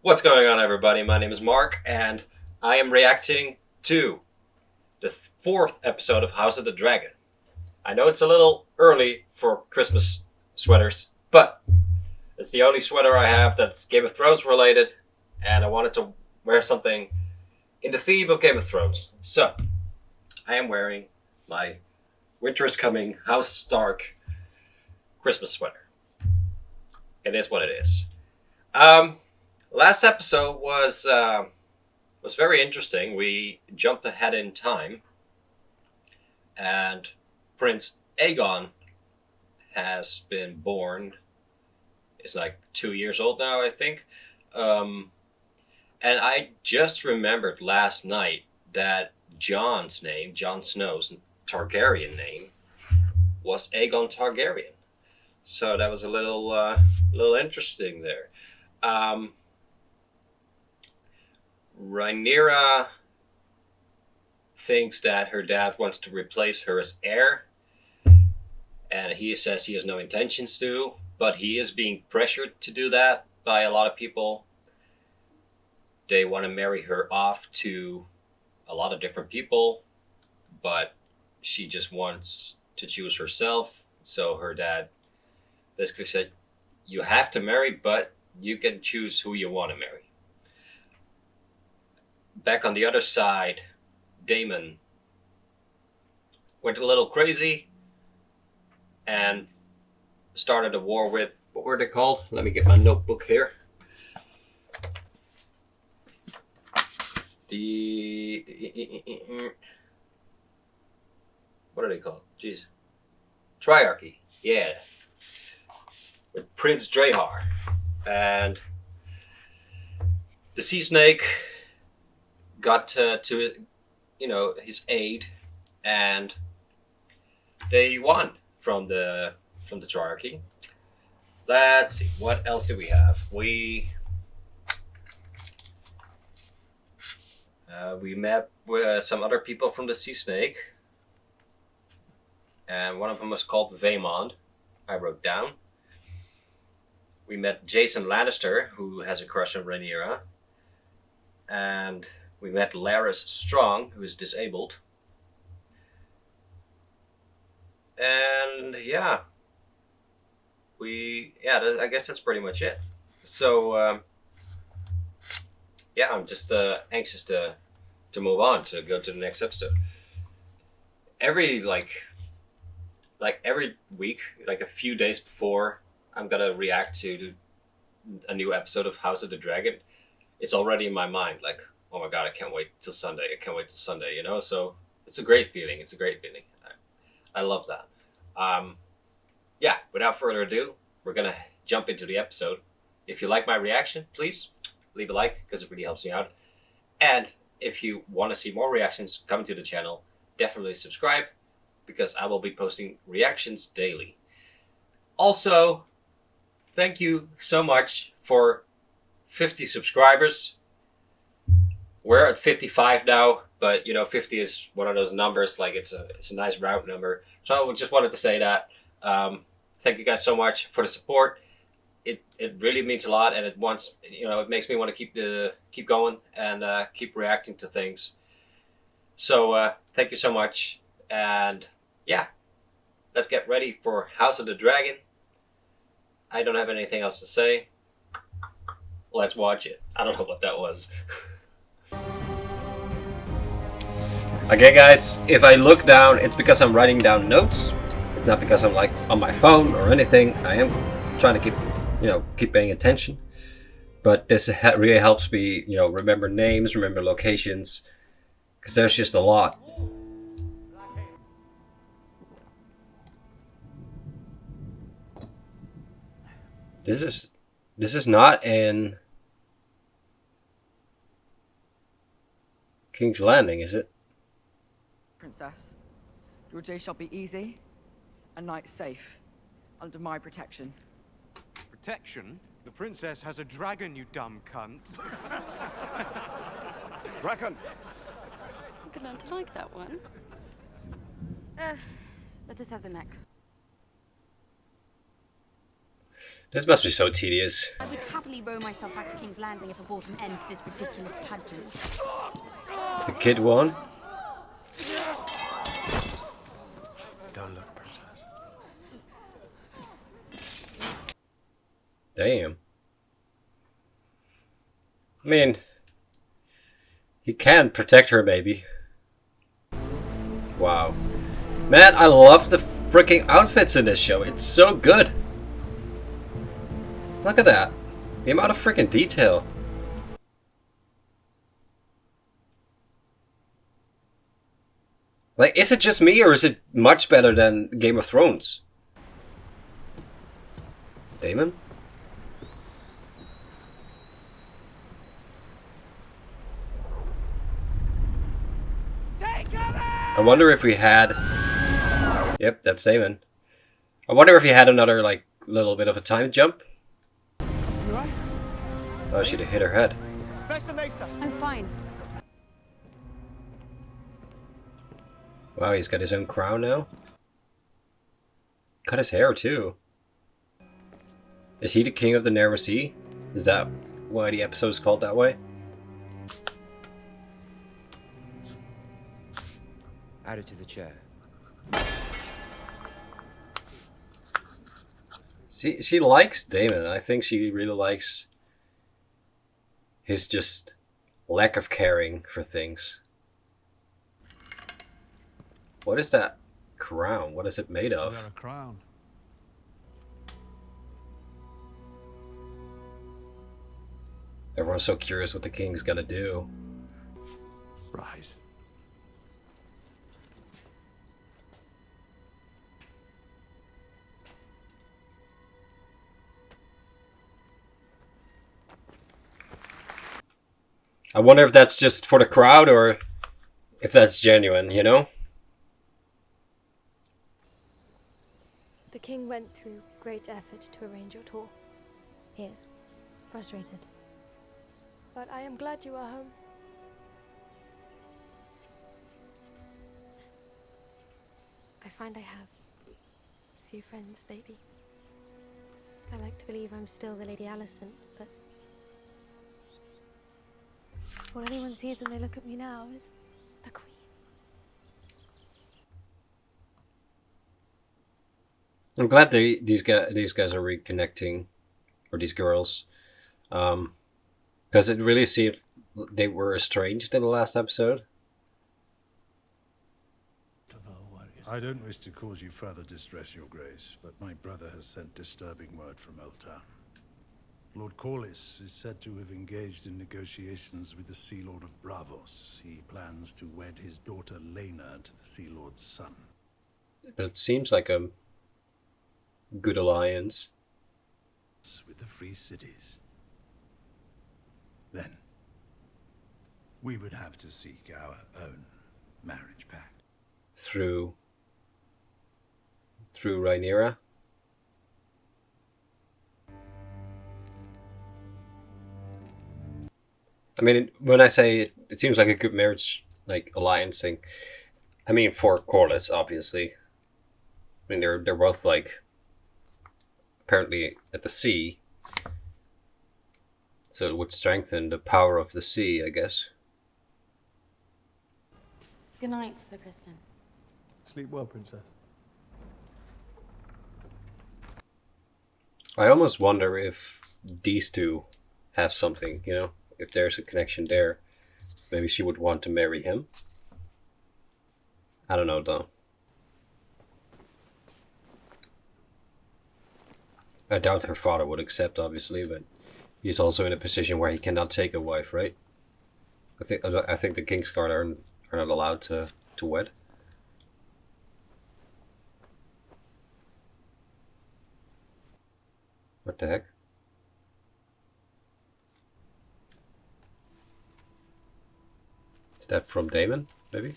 What's going on, everybody? My name is Mark, and I am reacting to the fourth episode of House of the Dragon. I know it's a little early for Christmas sweaters, but it's the only sweater I have that's Game of Thrones related, and I wanted to wear something in the theme of Game of Thrones. So, I am wearing my Winter is Coming House Stark Christmas sweater. It is what it is. Last episode was very interesting. We jumped ahead in time, and Prince Aegon has been born. He's like 2 years old now, I think. And I just remembered last night that Jon Snow's Targaryen name, was Aegon Targaryen. So that was a little interesting there. Rhaenyra thinks that her dad wants to replace her as heir, and he says he has no intentions to, but he is being pressured to do that by a lot of people. They want to marry her off to a lot of different people, but she just wants to choose herself. So her dad basically said, you have to marry, but you can choose who you want to marry. Back on the other side, Daemon went a little crazy and started a war with, what were they called? Let me get my notebook here. What are they called? Jeez. Triarchy. Yeah. With Prince Drahar. And the Sea Snake got to his aid, and they won from the Triarchy. Let's see, what else do we have? We met with some other people from the Sea Snake, and one of them was called Daemon. I wrote down. We met Jason Lannister, who has a crush on Rhaenyra, and we met Larys Strong, who is disabled. And I guess that's pretty much it. So I'm just anxious to move on, to go to the next episode. Every every week, like a few days before I'm gonna react to a new episode of House of the Dragon, it's already in my mind, like, oh my god, I can't wait till Sunday. So it's a great feeling. I love that. Without further ado, we're gonna jump into the episode. If you like my reaction, please leave a like, because it really helps me out. And if you want to see more reactions coming to the channel, definitely subscribe, because I will be posting reactions daily. Also, thank you so much for 50 subscribers. We're at 55 now, but 50 is one of those numbers, like it's a nice round number. So I just wanted to say that. Thank you guys so much for the support. It really means a lot, and it makes me want to keep going and keep reacting to things. So thank you so much, and let's get ready for House of the Dragon. I don't have anything else to say. Let's watch it. I don't know what that was. Okay, guys, if I look down, it's because I'm writing down notes. It's not because I'm like on my phone or anything. I am trying to keep paying attention. But this really helps me, remember names, remember locations, because there's just a lot. This is not in King's Landing, is it? Princess, your day shall be easy, and night safe, under my protection. Protection? The princess has a dragon, you dumb cunt. Dragon! I'm gonna like that one. Let us have the next. This must be so tedious. I would happily row myself back to King's Landing if it brought an end to this ridiculous pageant. The kid won. Don't look, Princess. Damn. I mean, he can protect her, maybe. Wow. Man, I love the freaking outfits in this show. It's so good. Look at that. The amount of freaking detail. Like, is it just me or is it much better than Game of Thrones? Daemon? I wonder if we had... Yep, that's Daemon. I wonder if he had another, like, little bit of a time jump. You right? Oh, she'd have hit her head. I'm fine. Wow, he's got his own crown now. Cut his hair, too. Is he the king of the Narrow Sea? Is that why the episode is called that way? Add it to the chair. She likes Daemon. I think she really likes his just lack of caring for things. What is that crown? What is it made of? Wear a crown. Everyone's so curious what the king's gonna do. Rise. I wonder if that's just for the crowd or if that's genuine, you know? The king went through great effort to arrange your tour. He is frustrated. But I am glad you are home. I find I have few friends lately. I like to believe I'm still the Lady Alicent, but all anyone sees when they look at me now is the Queen. I'm glad these guys are reconnecting, or these girls, because it really seemed they were estranged in the last episode. I don't wish to cause you further distress, Your Grace, but my brother has sent disturbing word from Old Town. Lord Corlys is said to have engaged in negotiations with the Sea Lord of Bravos. He plans to wed his daughter Rhaenyra to the Sea Lord's son. But it seems like a good alliance. With the free cities. Then, we would have to seek our own marriage pact. Through Rhaenyra. I mean, when I say it seems like a good marriage, like alliance thing, I mean for Corlys, obviously. I mean they're both like apparently at the sea, so it would strengthen the power of the sea, I guess. Good night, Sir Kristen. Sleep well, Princess. I almost wonder if these two have something, you know, if there's a connection there. Maybe she would want to marry him. I don't know though. I doubt her father would accept, obviously, but he's also in a position where he cannot take a wife, right? I think the Kingsguard are not allowed to wed. What the heck? Is that from Daemon, maybe?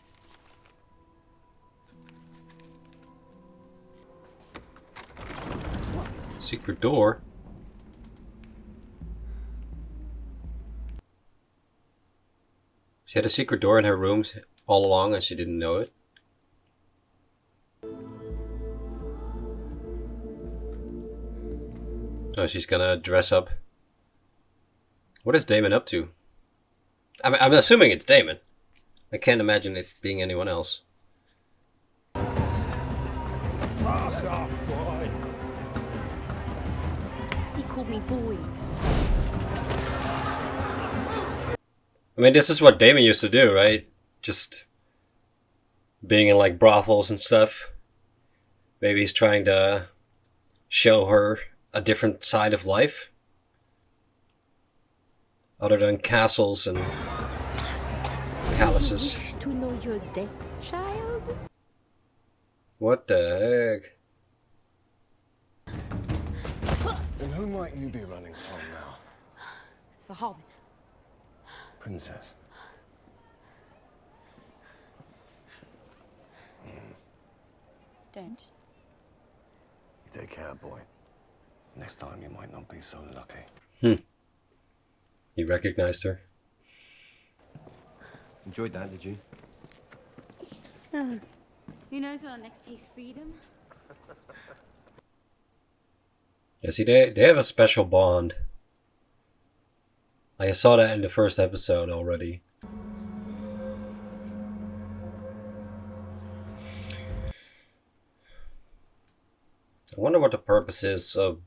Secret door? She had a secret door in her rooms all along and she didn't know it. Oh, she's gonna dress up. What is Daemon up to? I'm assuming it's Daemon. I can't imagine it being anyone else. He called me boy. I mean, this is what Daemon used to do, right? Just being in like brothels and stuff. Maybe he's trying to show her a different side of life. Other than castles and palaces. You wish to know your death, child? What the heck? And who might you be running from now? It's the Hobbit. Princess. Don't. You take care, boy. Next time you might not be so lucky. He recognized her. Enjoyed that, did you? Who knows when our next taste freedom? Yeah, see, they have a special bond. I saw that in the first episode already. I wonder what the purpose is of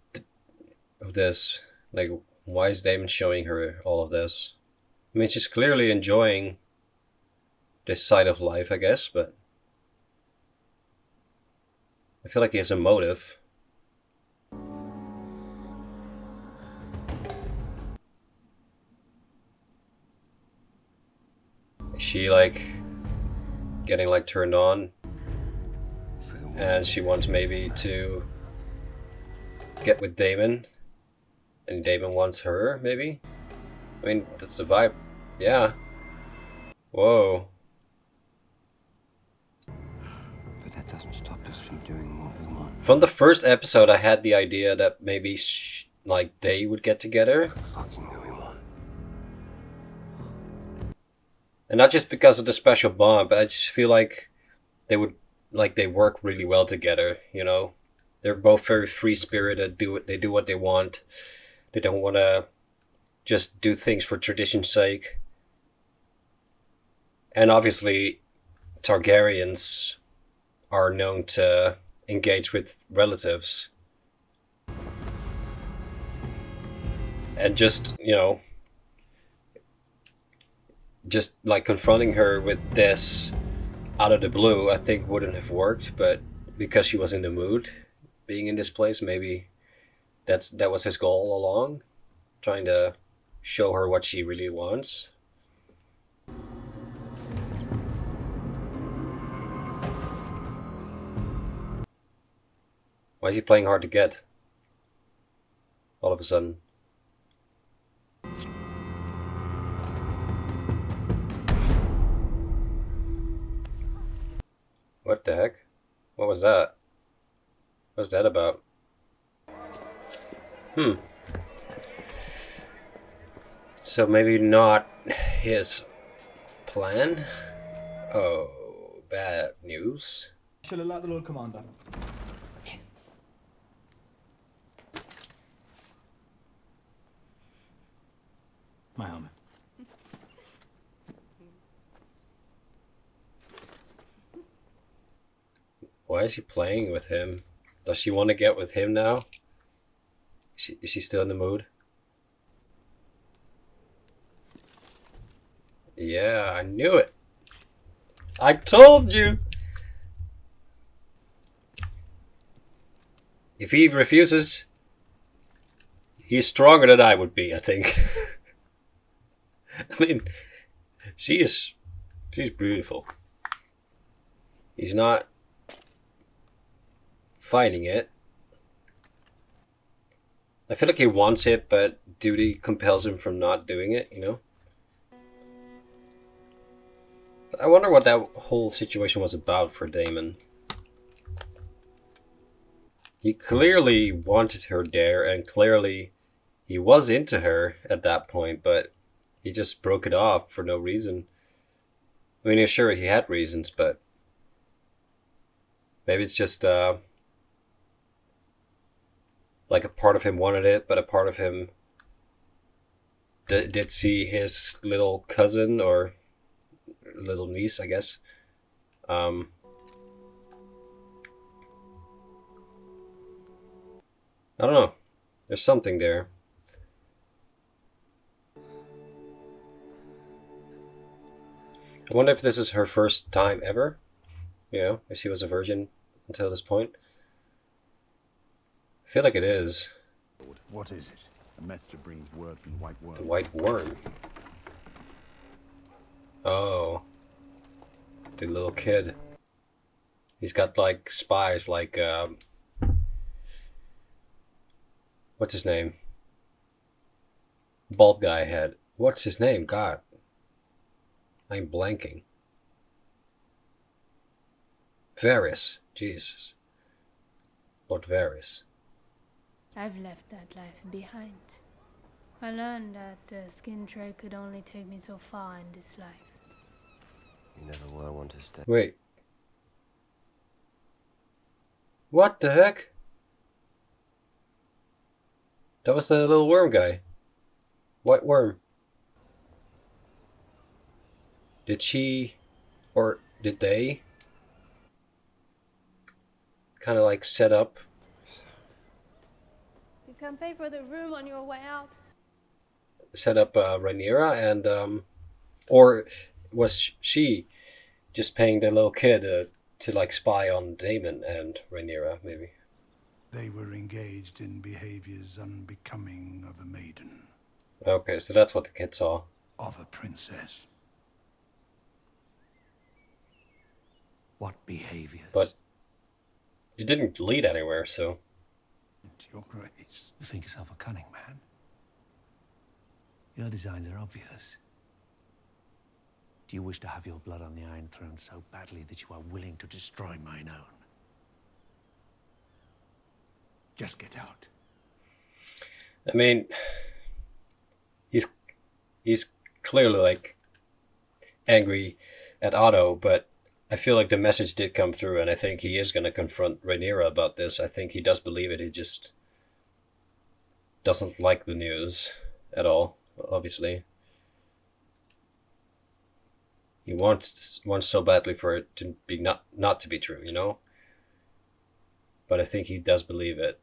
this. Like, why is Daemon showing her all of this? I mean, she's clearly enjoying this side of life, I guess, but I feel like he has a motive. Is she like getting like turned on? And she wants maybe to get with Daemon, and Daemon wants her, maybe? I mean, that's the vibe. Yeah. Whoa. But that doesn't stop us from doing what we want. From the first episode, I had the idea that maybe like they would get together. Fucking who we want. And not just because of the special bond, but I just feel like they would, like, they work really well together, you know? They're both very free-spirited, they do what they want. They don't want to just do things for tradition's sake. And obviously, Targaryens are known to engage with relatives. And just, you know, just like confronting her with this out of the blue, I think wouldn't have worked, but because she was in the mood, being in this place, maybe that was his goal all along, trying to show her what she really wants. Why is he playing hard to get? All of a sudden. What the heck? What was that? What's that about? So maybe not his plan? Oh, bad news. Shall alert the Lord Commander. My helmet. Why is she playing with him? Does she want to get with him now? Is she still in the mood? Yeah, I knew it. I told you! If he refuses, he's stronger than I would be, I think. I mean, she's beautiful. He's not fighting it. I feel like he wants it, but duty compels him from not doing it, you know? I wonder what that whole situation was about for Daemon. He clearly wanted her there, and clearly he was into her at that point, but he just broke it off for no reason. I mean, sure, he had reasons, but maybe it's just like like a part of him wanted it, but a part of him did see his little cousin or little niece, I guess. I don't know. There's something there. I wonder if this is her first time ever. You know, if she was a virgin until this point. I feel like it is. What is it? A messenger brings word from White Worm. The White Worm. Oh. The little kid. He's got like spies like what's his name? Bald guy had. What's his name? God. I'm blanking. Varys. Jesus. Lord Varys. I've left that life behind. I learned that the skin trade could only take me so far in this life. You never were one to stay. Wait. What the heck? That was the little worm guy. White Worm. Did she, or did they, kind of like set up? You can pay for the room on your way out. Set up Rhaenyra and, or was she just paying the little kid to like spy on Daemon and Rhaenyra, maybe? They were engaged in behaviors unbecoming of a maiden. Okay, so that's what the kid saw. Of a princess. What behaviors? But it didn't lead anywhere, so. Your Grace. You think yourself a cunning man? Your designs are obvious. Do you wish to have your blood on the Iron Throne so badly that you are willing to destroy mine own? Just get out. I mean, he's clearly like angry at Otto, but I feel like the message did come through, and I think he is going to confront Rhaenyra about this. I think he does believe it. He just doesn't like the news at all, obviously. He wants so badly for it to be not to be true, you know? But I think he does believe it.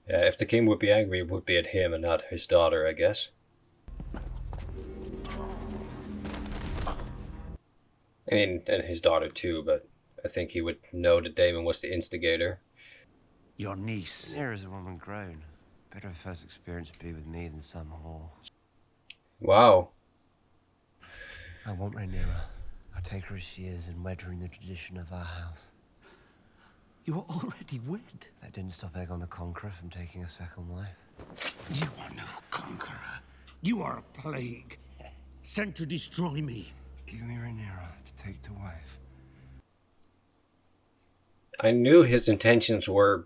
Yeah, if the king would be angry, it would be at him and not his daughter, I guess. I mean, and his daughter too, but I think he would know that Daemon was the instigator. Your niece. Rhaenyra's a woman grown. Better her first experience would be with me than some whore. Wow. I want Rhaenyra. I take her as she is and wed her in the tradition of our house. You're already wed. That didn't stop Aegon the Conqueror from taking a second wife. You are no conqueror. You are a plague, sent to destroy me. Give me Rhaenyra to take to wife. I knew his intentions were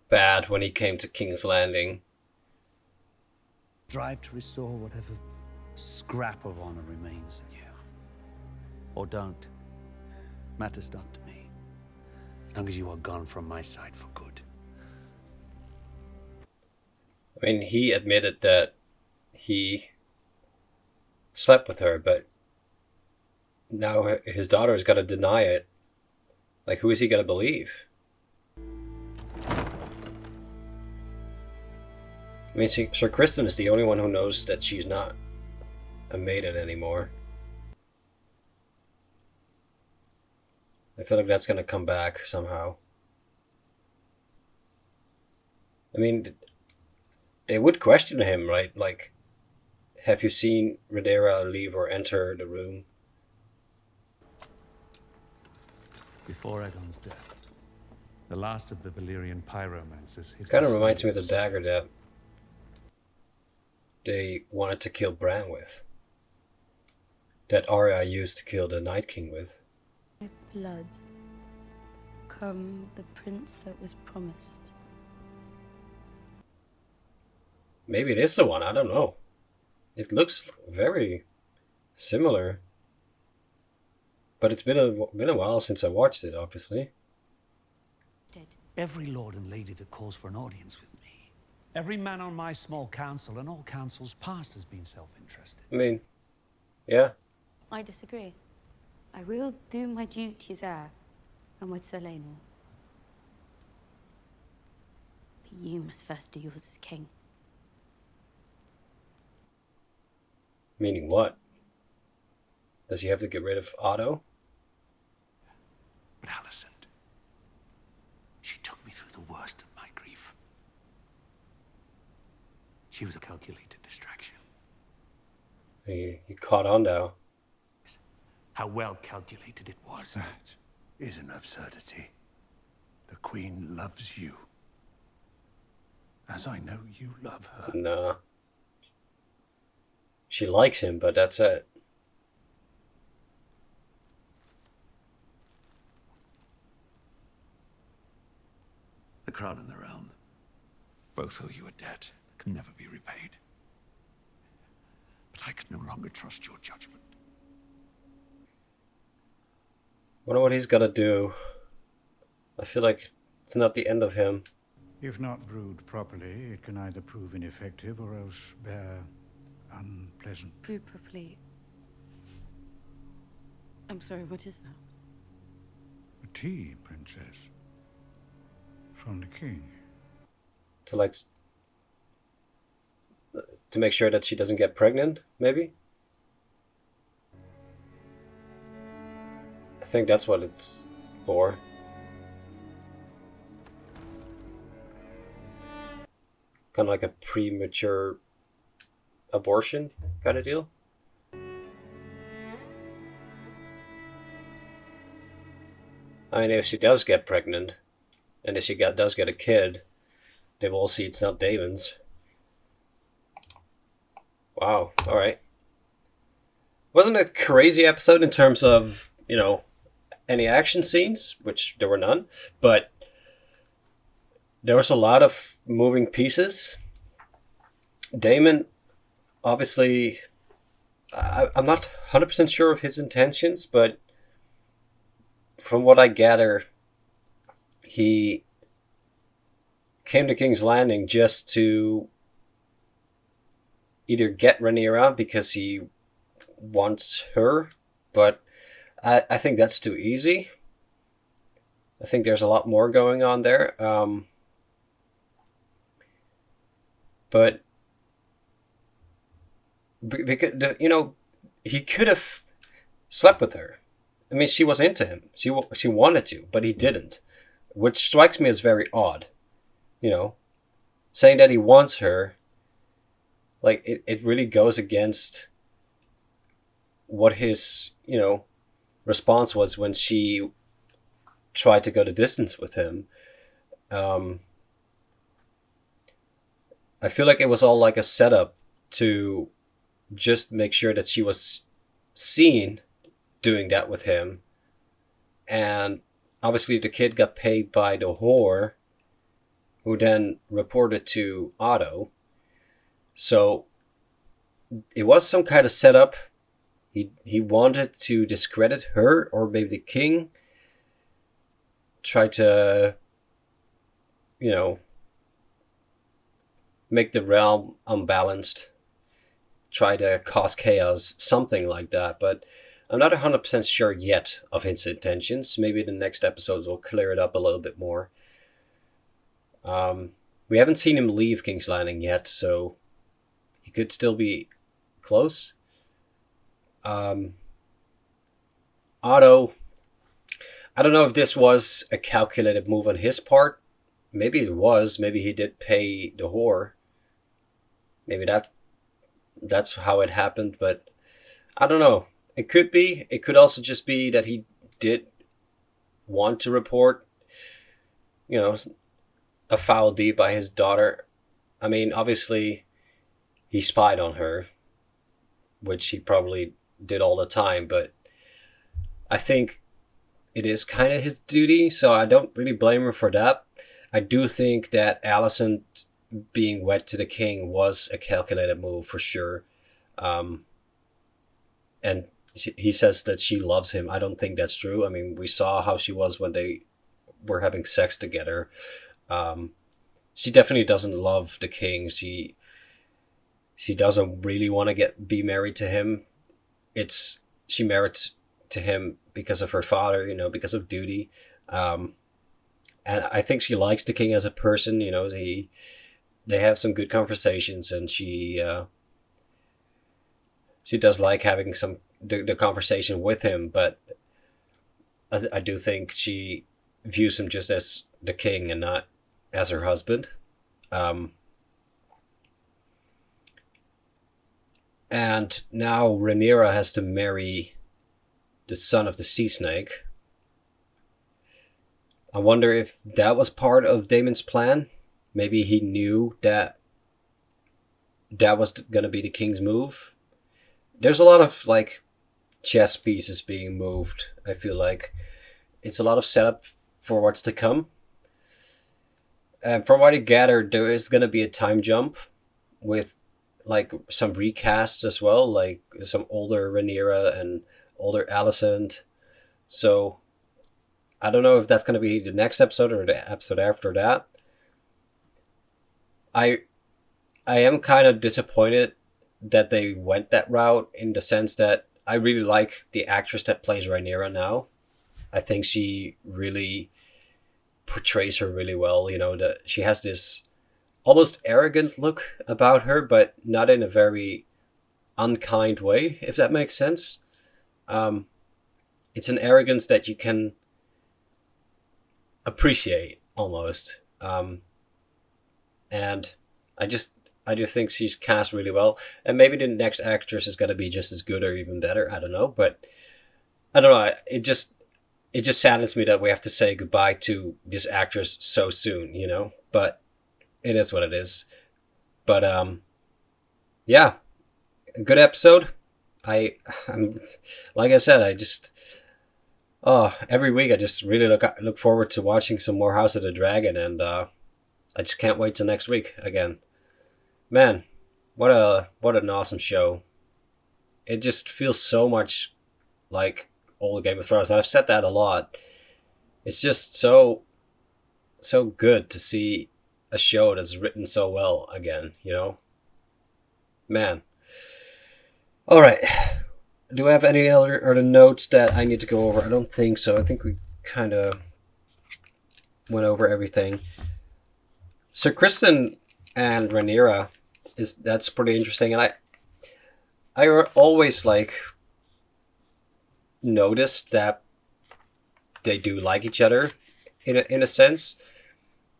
bad when he came to King's Landing. Drive to restore whatever scrap of honor remains in you. Or don't. Matters not to me. As long as you are gone from my side for good. I mean, he admitted that he slept with her, but now his daughter is going to deny it. Like, who is he going to believe? I mean, Sir Kristen is the only one who knows that she's not a maiden anymore. I feel like that's going to come back somehow. I mean, they would question him, right? Like, have you seen Rhaenyra leave or enter the room? Before Aegon's death, the last of the Valyrian pyromancers... It kind of reminds me of the dagger that they wanted to kill Bran with. That Arya used to kill the Night King with. My blood. Come the prince that was promised. Maybe it is the one, I don't know. It looks very similar. But it's been a while since I watched it, obviously. Every lord and lady that calls for an audience with me, every man on my small council and all councils past has been self-interested. I mean, yeah. I disagree. I will do my duty as heir and with Sir Rhaenyra. But you must first do yours as king. Meaning what? Does he have to get rid of Otto? But Alicent, she took me through the worst of my grief. She was a calculated distraction. He caught on now. How well calculated it was. That is an absurdity. The Queen loves you. As I know you love her. Nah. She likes him, but that's it. The crown and the realm both owe you a debt that can never be repaid. But I can no longer trust your judgment. Wonder what he's gonna do. I feel like it's not the end of him. If not brewed properly, it can either prove ineffective or else bear unpleasant. Brew properly. I'm sorry, what is that? A tea, princess. From the king. To like... to make sure that she doesn't get pregnant, maybe? I think that's what it's for. Kind of like a premature abortion kind of deal. I mean, if she does get pregnant, and if she does get a kid, they will all see it's not Daemon's. Wow, alright. Wasn't a crazy episode in terms of, you know, any action scenes, which there were none, but there was a lot of moving pieces. Daemon, obviously, I'm not 100% sure of his intentions, but from what I gather, he came to King's Landing just to either get Rhaenyra because he wants her, but I think that's too easy. I think there's a lot more going on there. But because, you know, he could have slept with her. I mean, she was into him. She wanted to, but he didn't, which strikes me as very odd. You know, saying that he wants her, like it really goes against what his, you know, response was when she tried to go the distance with him. I feel like it was all like a setup to just make sure that she was seen doing that with him. And obviously the kid got paid by the whore, who then reported to Otto. So it was some kind of setup. He wanted to discredit her, or maybe the king tried to, you know, make the realm unbalanced, try to cause chaos, something like that. But I'm not 100% sure yet of his intentions. Maybe the next episodes will clear it up a little bit more. We haven't seen him leave King's Landing yet, so he could still be close. Otto, I don't know if this was a calculated move on his part. Maybe it was. Maybe he did pay the whore. Maybe that's how it happened, but I don't know. It could be. It could also just be that he did want to report, you know, a foul deed by his daughter. I mean, obviously, he spied on her, which he probably did all the time, but I think it is kind of his duty, so I don't really blame her for that. I do think that Alicent being wed to the king was a calculated move for sure. And he says that she loves him. I don't think that's true. I mean, we saw how she was when they were having sex together. She definitely doesn't love the king. She doesn't really want to be married to him. She married to him because of her father, because of duty. And I think she likes the king as a person. They have some good conversations, and she does like having the conversation with him. But I do think she views him just as the king and not as her husband. And now Rhaenyra has to marry the son of the sea snake. I wonder if that was part of Daemon's plan. Maybe he knew that was going to be the king's move. There's a lot of chess pieces being moved. I feel like it's a lot of setup for what's to come. And from what I gathered, there is going to be a time jump with some recasts as well, like some older Rhaenyra and older Alicent. So I don't know if that's going to be the next episode or the episode after that. I am kind of disappointed that they went that route, in the sense that I really like the actress that plays Rhaenyra now. I think she really portrays her really well. That she has this almost arrogant look about her, but not in a very unkind way, if that makes sense. It's an arrogance that you can appreciate almost. And I just think she's cast really well. And maybe the next actress is going to be just as good or even better. I don't know. But I don't know. It just saddens me that we have to say goodbye to this actress so soon, But it is what it is. But yeah, a good episode. I'm like I said, every week I just really look forward to watching some more House of the Dragon, and I just can't wait till next week again. Man, what an awesome show. It just feels so much like old Game of Thrones. And I've said that a lot. It's just so good to see a show that's written so well again, Man. All right. Do I have any other notes that I need to go over? I don't think so. I think we kind of went over everything. Sir Kristen and Rhaenyra, that's pretty interesting, and I always noticed that they do like each other in a sense,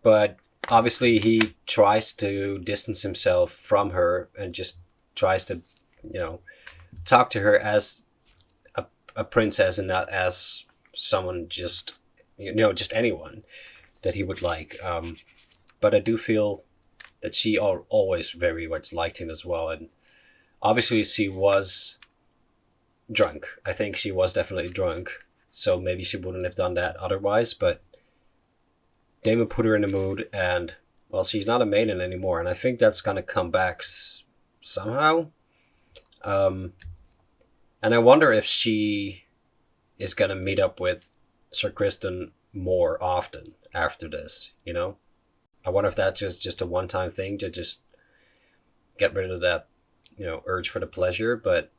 but obviously he tries to distance himself from her and just tries to talk to her as a princess and not as someone just anyone that he would like. But I do feel that she always very much liked him as well, and obviously she was drunk. I think she was definitely drunk, so maybe she wouldn't have done that otherwise, but Daemon put her in the mood, and well, she's not a maiden anymore, and I think that's gonna come back somehow. And I wonder if she is gonna meet up with Sir Kristen more often after this, I wonder if that's just a one-time thing to just get rid of that, urge for the pleasure, but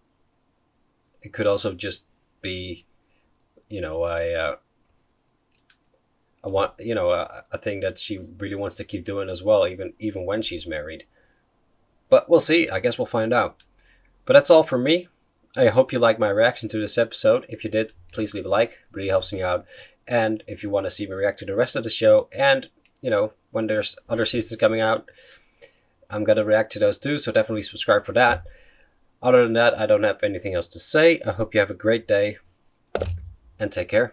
it could also just be, a thing that she really wants to keep doing as well, even when she's married. But we'll see. I guess we'll find out. But that's all from me. I hope you liked my reaction to this episode. If you did, please leave a like. It really helps me out. And if you want to see me react to the rest of the show, and when there's other seasons coming out, I'm gonna react to those too, so definitely subscribe for that. Other than that, I don't have anything else to say. I hope you have a great day, and take care.